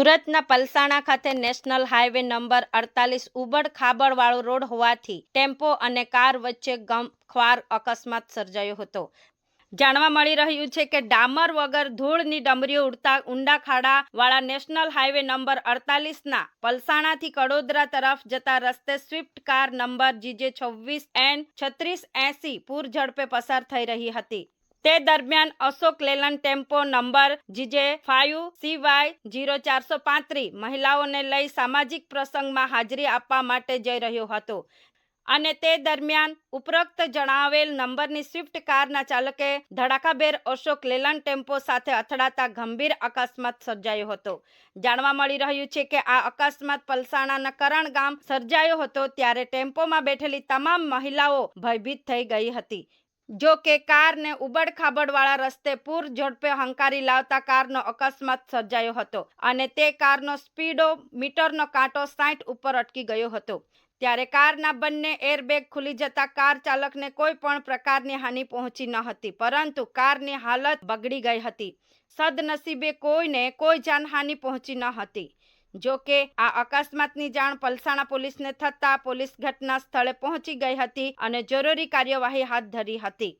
સુરતના પલસાણા ખાતે national highway number 48 ઉબડ ખાબડવાળો road હોવાથી ટેમ્પો અને કાર વચ્ચે ગમખ્વાર અકસ્માત સર્જાયો હતો। જાણવા મળી રહ્યું છે કે ડામર વગર ધૂળની ડમરીઓ ઉડતા ઊંડા ખાડાવાળા નેશનલ હાઈવે નંબર 48ના પલસાણાથી કડોદરા તરફ જતા રસ્તે સ્વિફ્ટ કાર નંબર GJ26N3680 પૂર ઝડપે પસાર થઈ રહી હતી। તે દરમિયાન અશોક લેલન ટેમ્પો નંબર GJ5CY0435 મહિલાઓને લઈ સામાજિક પ્રસંગમાં હાજરી આપવા માટે જઈ રહ્યો હતો અને તે દરમિયાન ઉપરોક્ત જણાવેલ નંબરની સ્વિફ્ટ કારના ચાલકે ધડાકાભેર અશોક લેલન ટેમ્પો સાથે અથડાતા ગંભીર અકસ્માત સર્જાયો હતો। જાણવા મળી રહ્યું છે કે આ અકસ્માત પલસાણાના કરણ ગામ સર્જાયો હતો ત્યારે ટેમ્પોમાં બેઠેલી તમામ મહિલાઓ ભયભીત થઈ ગઈ હતી। જો કે કારને ઉબડ ખાબડવાળા રસ્તે પૂર ઝડપે હંકારી લાવતા કારનો અકસ્માત સર્જાયો હતો અને તે કારનો સ્પીડોમીટરનો કાંટો 60 ઉપર અટકી ગયો હતો। ત્યારે કારના બંને એરબેગ ખુલી જતા કાર ચાલકને કોઈ પણ પ્રકારની હાનિ પહોંચી ન હતી, પરંતુ કારની હાલત બગડી ગઈ હતી। સદનસીબે કોઈને કોઈ જાનહાનિ પહોંચી ન હતી। જો કે આ અકસ્માતની જાણ પલસાણા પોલીસને થતા પોલીસ ઘટના સ્થળે પહોંચી ગઈ હતી અને જરૂરી કાર્યવાહી હાથ ધરી હતી।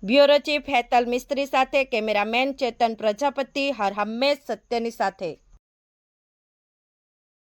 બ્યુરો ચીફ હેતલ મિસ્ત્રી સાથે કેમેરામેન ચેતન પ્રજાપતિ, હર હંમેશ સત્યની સાથે।